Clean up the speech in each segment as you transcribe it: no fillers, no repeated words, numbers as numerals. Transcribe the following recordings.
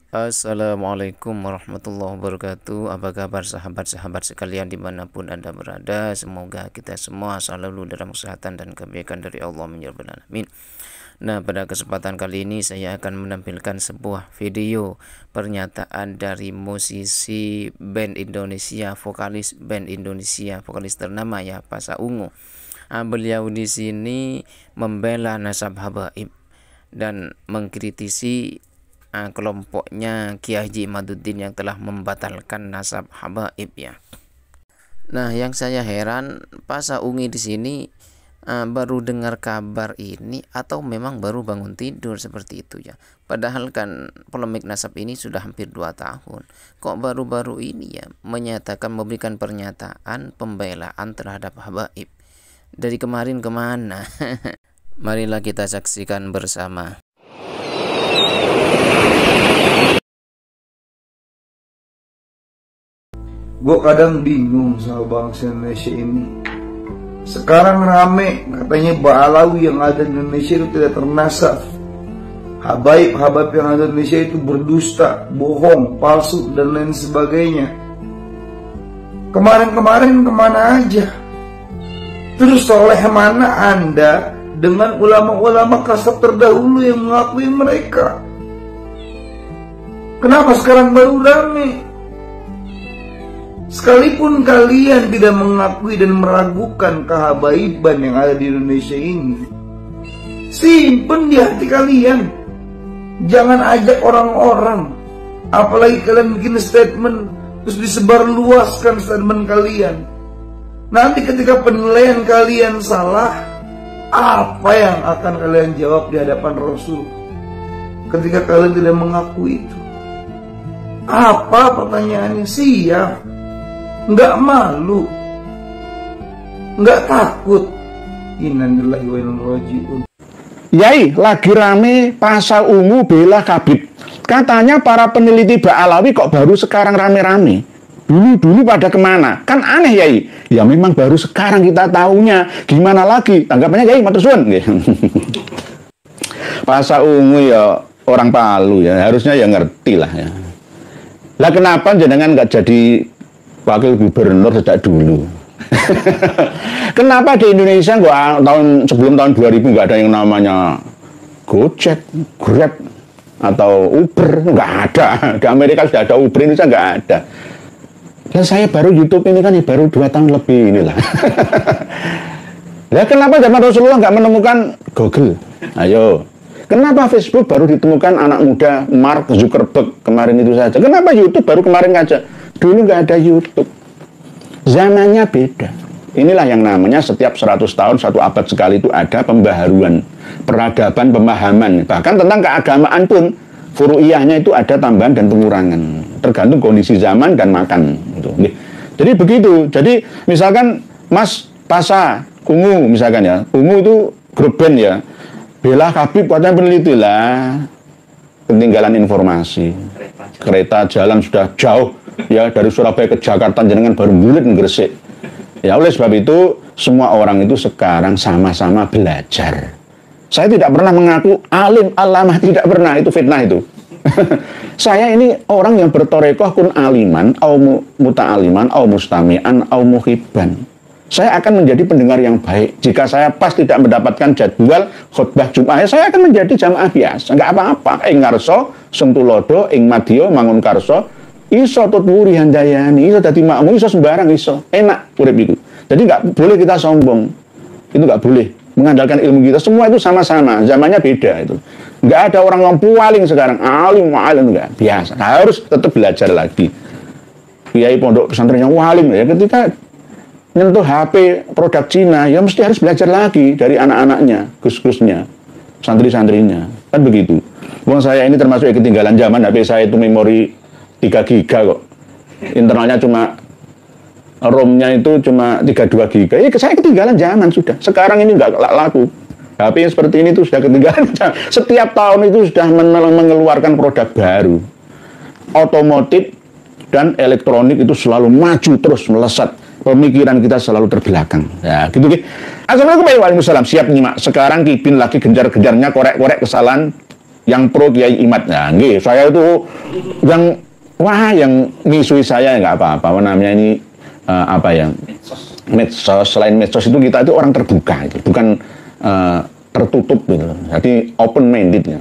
Assalamualaikum warahmatullahi wabarakatuh. Apa kabar sahabat-sahabat sekalian dimanapun Anda berada? Semoga kita semua selalu dalam kesehatan dan kebaikan dari Allah ya Rabbal Alamin. Nah, pada kesempatan kali ini saya akan menampilkan sebuah video pernyataan dari musisi band Indonesia, vokalis band Indonesia, vokalis ternama ya, Pasha Ungu. Beliau di sini membela nasab habaib dan mengkritisi kelompoknya Kiai Haji Imaduddin yang telah membatalkan nasab habaib ya. Nah, yang saya heran, Pasha Ungu di sini baru dengar kabar ini atau memang baru bangun tidur seperti itu ya. Padahal kan polemik nasab ini sudah hampir 2 tahun. Kok baru-baru ini ya menyatakan, memberikan pernyataan pembelaan terhadap habaib? Dari kemarin kemana? Marilah kita saksikan bersama. Gue kadang bingung sama bangsa Indonesia ini. Sekarang rame katanya Ba'alawi yang ada di Indonesia itu tidak ternasab. Habaib-habaib yang ada di Indonesia itu berdusta, bohong, palsu, dan lain sebagainya. Kemarin-kemarin kemana aja? Terus soleh mana Anda dengan ulama-ulama kasab terdahulu yang mengakui mereka? Kenapa sekarang baru rame? Sekalipun kalian tidak mengakui dan meragukan kehabaiban yang ada di Indonesia ini, simpen di hati kalian. Jangan ajak orang-orang, apalagi kalian bikin statement terus disebar luaskan statement kalian. Nanti ketika penilaian kalian salah, apa yang akan kalian jawab di hadapan Rasul ketika kalian tidak mengakui itu? Apa pertanyaannya? Siap? Nggak malu, nggak takut. Innalillahi wa inna ilaihi raji'un. Yai, lagi rame Pasha Ungu bela Habib. Katanya para peneliti Ba'alawi kok baru sekarang rame-rame. Dulu pada kemana? Kan aneh Yai. Ya memang baru sekarang kita tahunya. Gimana lagi? Tanggapannya Yai, matur suwun. Pasha Ungu ya orang Palu ya, harusnya ya ngerti lah ya. Lah kenapa jenengan nggak jadi wakil gubernur sejak dulu? Kenapa di Indonesia sebelum tahun 2000 nggak ada yang namanya Gojek, Grab, atau Uber? Nggak ada. Di Amerika sudah ada Uber, Indonesia nggak ada. Dan saya baru YouTube ini kan baru 2 tahun lebih inilah. Ya kenapa zaman Rasulullah nggak menemukan Google? Ayo. Kenapa Facebook baru ditemukan anak muda Mark Zuckerberg kemarin itu saja? Kenapa YouTube baru kemarin aja? Dulu nggak ada YouTube. Zamannya beda. Inilah yang namanya setiap 100 tahun, 1 abad sekali itu ada pembaharuan, peradaban, pemahaman. Bahkan tentang keagamaan pun, furu'iyahnya itu ada tambahan dan pengurangan. Tergantung kondisi zaman dan makan. Jadi begitu. Jadi misalkan Mas Pasha Ungu misalkan ya, Ungu itu grup band ya, bela Habib katanya peneliti lah, ketinggalan informasi. Kereta jalan sudah jauh ya, dari Surabaya ke Jakarta jenengan baru bulet Gresik. Ya oleh sebab itu semua orang itu sekarang sama-sama belajar. Saya tidak pernah mengaku alim, alamah, tidak pernah, itu fitnah itu. Saya ini orang yang bertorekoh kun aliman, au muta'aliman, au mustami'an, au muhibban. Saya akan menjadi pendengar yang baik. Jika saya pas tidak mendapatkan jadwal khutbah Jumat, saya akan menjadi jamaah biasa. Enggak apa-apa. Ing ngarso, sungtulodo, ing madya, mangun karso, iso tutwuri handayani, iso dadi makmum, iso sembarang, iso. Enak urip itu. Jadi enggak boleh kita sombong. Itu enggak boleh. Mengandalkan ilmu kita. Semua itu sama-sama. Zamannya beda itu. Enggak ada orang yang pualing sekarang. Alim, enggak. Biasa. Harus tetap belajar lagi. Kiai pondok pesantren yang walim ya, ketika nyentuh HP produk Cina, ya mesti harus belajar lagi dari anak-anaknya, gus-gusnya, santri-santrinya, kan begitu. Wong saya ini termasuk yang ketinggalan zaman, HP saya itu memori 3 giga kok, internalnya cuma, ROM-nya itu cuma 32 giga, ini saya ketinggalan zaman sudah, sekarang ini nggak laku, HP yang seperti ini tuh sudah ketinggalan, setiap tahun itu sudah mengeluarkan produk baru, otomotif dan elektronik itu selalu maju terus melesat. Pemikiran kita selalu terbelakang. Ya, gitu. Assalamualaikum warahmatullahi wabarakatuh. Siap nyimak. Sekarang Kibin lagi genjar-genjarnya korek-korek kesalahan yang pro Kiai Imad. Nah, nggih, saya itu yang yang misui saya nggak apa-apa. Namanya ini apa ya? Medsos. Selain medsos itu kita itu orang terbuka, itu bukan tertutup gitu. Jadi open minded ya.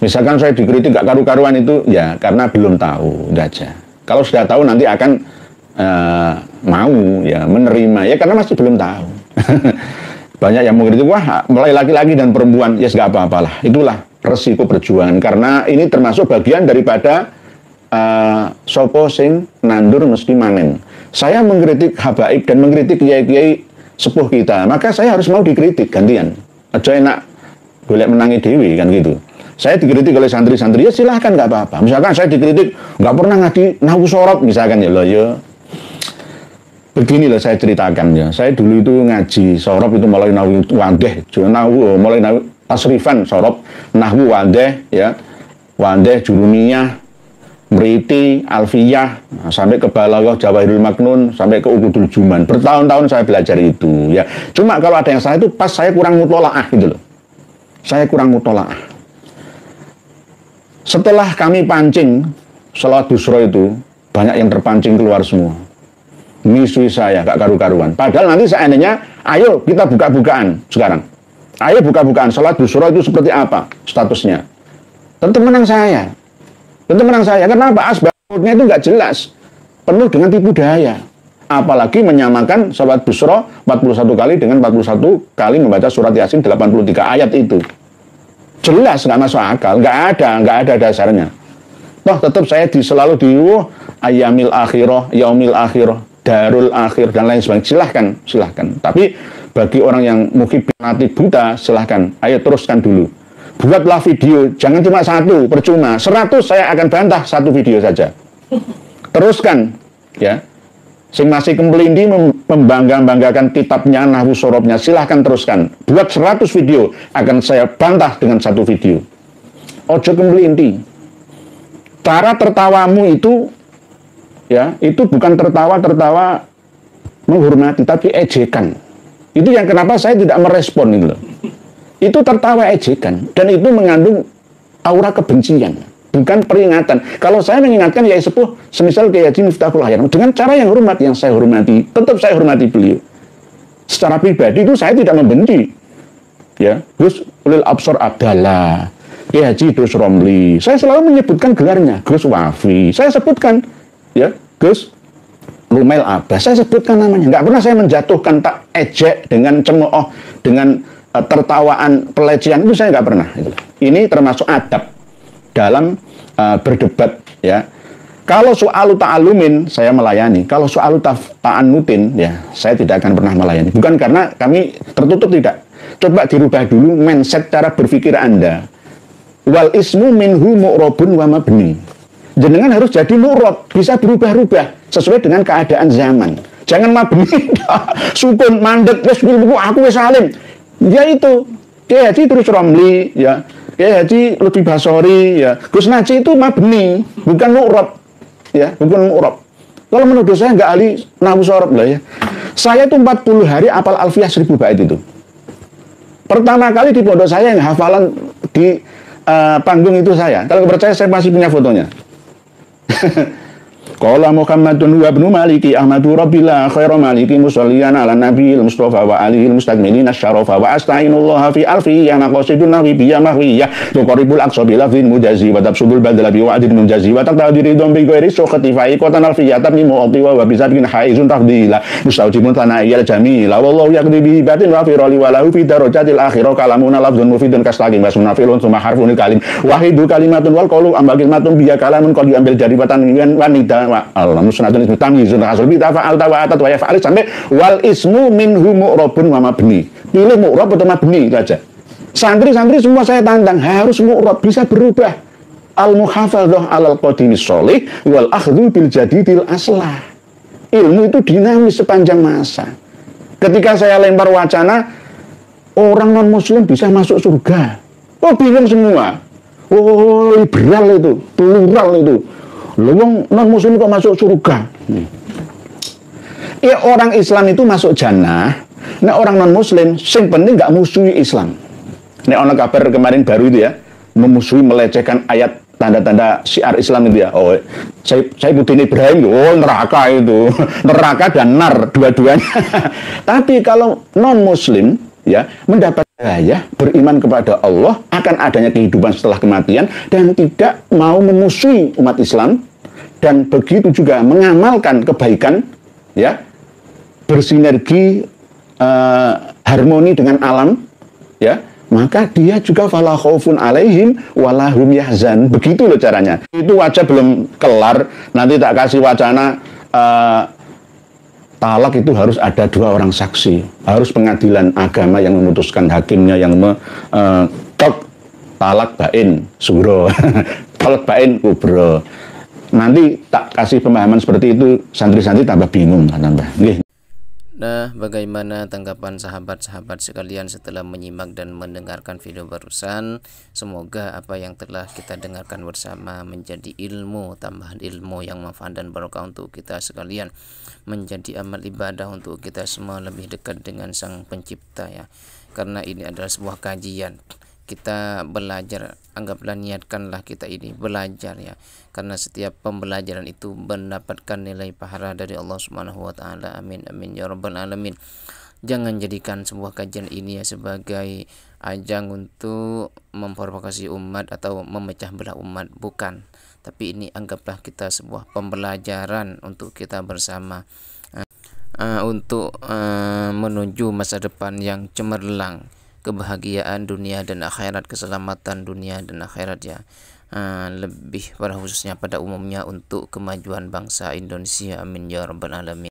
Misalkan saya dikritik gak karu-karuan itu ya karena belum tahu, udah aja. Kalau sudah tahu nanti akan mau ya menerima ya karena masih belum tahu. Banyak yang mengkritik, wah mulai laki-laki dan perempuan, ya gak apa-apalah. Itulah resiko perjuangan karena ini termasuk bagian daripada sopo sing nandur mesti manen. Saya mengkritik habaib dan mengkritik kiai-kiai sepuh kita, maka saya harus mau dikritik gantian. Aja enak golek menangi dewi kan gitu. Saya dikritik oleh santri-santri, ya silahkan nggak apa-apa. Misalkan saya dikritik nggak pernah ngaji nahwu sorab misalkan ya loh ya. Begini loh saya ceritakan ya. Saya dulu itu ngaji sorab itu mulai nahwu wadeh, nahwu mulai nahwu tasrifan sorab, nahwu wadeh ya, wadeh jurumiyah, mriti, alfiyah, sampai ke balaghah, jawahirul maknun, sampai ke ukudul juman. Bertahun-tahun saya belajar itu ya. Cuma kalau ada yang salah itu pas saya kurang mutolaah gitu loh. Saya kurang mutolaah. Setelah kami pancing salat busro itu banyak yang terpancing keluar semua. Misui saya gak karu-karuan. Padahal nanti seandainya ayo kita buka-bukaan sekarang. Ayo buka-bukaan salat busro itu seperti apa statusnya. Tentu menang saya. Tentu menang saya. Kenapa? Asbabnya itu nggak jelas. Penuh dengan tipu daya. Apalagi menyamakan salat busro 41 kali dengan 41 kali membaca surat Yasin 83 ayat itu. Jelas nggak masuk akal, nggak ada dasarnya. Toh tetap saya selalu ayamil akhirah, yaumil akhirah, darul akhir dan lain sebagainya. Silahkan. Tapi bagi orang yang mungkin mati buta, silahkan. Ayo teruskan dulu. Buatlah video, jangan cuma satu, percuma. 100 saya akan bantah satu video saja. Teruskan, ya. Sing masih kempelindi membangga-banggakan kitabnya, nahwu sorobnya, silahkan teruskan. Buat 100 video, akan saya bantah dengan satu video. Ojo kempelindi. Cara tertawamu itu, ya, itu bukan tertawa menghormati, tapi ejekan. Itu yang kenapa saya tidak merespon itu loh. Itu tertawa ejekan, dan itu mengandung aura kebencian. Bukan peringatan. Kalau saya mengingatkan Yai Sepuh, semisal Kiai Haji Miftahul Hayat, dengan cara yang hormat, yang saya hormati, tetap saya hormati beliau. Secara pribadi itu saya tidak membenci. Ya, Gus Ulil Absor Abdallah, Kiai Haji Idrus Romli. Saya selalu menyebutkan gelarnya, Gus Wafi. Saya sebutkan, ya, Gus Lumail Abbas. Saya sebutkan namanya. Nggak pernah saya menjatuhkan tak ejek dengan cemooh, dengan tertawaan, pelecehan itu saya nggak pernah. Ini termasuk adab dalam berdebat ya. Kalau soal ta'alumin saya melayani, kalau soal ta'anutin ya saya tidak akan pernah melayani. Bukan karena kami tertutup, tidak. Coba dirubah dulu mindset cara berpikir Anda. Wal ismu minhu mu'robun wa mabni. Jenengan harus jadi mu'rob, bisa berubah-ubah sesuai dengan keadaan zaman. Jangan mabni, sukun mandek wis aku wis alim. Ya itu Kiai Haji terus Romli ya. Kiai Haji Lutfi Basori ya, Gus Naji itu mabni, bukan mu'rob ya, bukan mu'rob. Kalau menurut saya nggak ahli nahwu sorab lah ya. Saya itu 40 hari apal alfiyah 1000 bait itu. Pertama kali di pondok saya yang hafalan di panggung itu saya. Kalau nggak percaya saya masih punya fotonya. Qala Muhammadun wa ibnu Maliki Ahmadu Rabbillah khairu maliki musalliyan ala nabiyil mustafa wa alihil mustakmilin asyarafa wa asta'inullaha fi alfi ya maqasidun nawi biya mahwiyah tuqaribul aqsa bil lafzin mujazi wa tabsudul badala bi wa'din mujazi wa taqdiri dhambi ghairi sukhati fa iqatan alfiyah tabni mu'ti wa bisabin haizun tafdila mustawjibun tanaiyal jamila wallahu yaqdi bi batin wa fi rali wa lahu fi darajatil akhirah kalamuna lafzun mufidun kastaqim wasuna filun summa harfun kalim wahidu kalimatun wal qawlu ambagil matun biya kalamun qad diambil dari batan wanita Allah musnadun ismu tamyizun hasul bi tafa'al tawa'atat wa yaf'al sampai wal ismu minhu mu'rabun wa mabni. Pilih mu'rab atau mabni itu aja. Santri-santri semua saya tantang harus mu'rab, bisa berubah. Al muhafadzah 'alal qadimis sholih wal akhdhu bil jadidil aslah. Ilmu itu dinamis sepanjang masa. Ketika saya lempar wacana orang non muslim bisa masuk surga. Oh bingung semua. Oh liberal itu, plural itu. Wong non muslim kok masuk surga? Ya orang Islam itu masuk jannah. Nah orang non muslim, sing penting nggak musuhi Islam. Nek ono kabar kemarin baru itu ya, memusuhi, melecehkan ayat tanda-tanda syiar Islam itu ya. Oh, Saifuddin Ibrahim, oh neraka itu. Neraka dan nar dua-duanya. Tapi kalau non-muslim ya mendapat hidayah, beriman kepada Allah, akan adanya kehidupan setelah kematian dan tidak mau memusuhi umat Islam, dan begitu juga mengamalkan kebaikan ya, bersinergi harmoni dengan alam ya, maka dia juga fala khaufun alaihim walahum yahzan. Begitu loh caranya. Itu aja belum kelar, nanti tak kasih wacana talak itu harus ada 2 orang saksi, harus pengadilan agama yang memutuskan, hakimnya yang talak bain sugro, talak bain kubro. Nanti tak kasih pemahaman seperti itu, santri-santri tambah bingung, tambah. Nah, bagaimana tanggapan sahabat-sahabat sekalian setelah menyimak dan mendengarkan video barusan? Semoga apa yang telah kita dengarkan bersama menjadi ilmu, tambahan ilmu yang manfaat dan barokah untuk kita sekalian, menjadi amal ibadah untuk kita semua lebih dekat dengan Sang Pencipta ya. Karena ini adalah sebuah kajian. Kita belajar, anggaplah niatkanlah kita ini belajar ya, karena setiap pembelajaran itu mendapatkan nilai pahala dari Allah Subhanahu wa taala. Amin amin ya rabbal alamin. Jangan jadikan sebuah kajian ini ya sebagai ajang untuk memprovokasi umat atau memecah belah umat, bukan. Tapi ini anggaplah kita sebuah pembelajaran untuk kita bersama, untuk menuju masa depan yang cemerlang, kebahagiaan dunia dan akhirat, keselamatan dunia dan akhirat ya, lebih pada khususnya pada umumnya untuk kemajuan bangsa Indonesia. Amin ya rabbal alamin.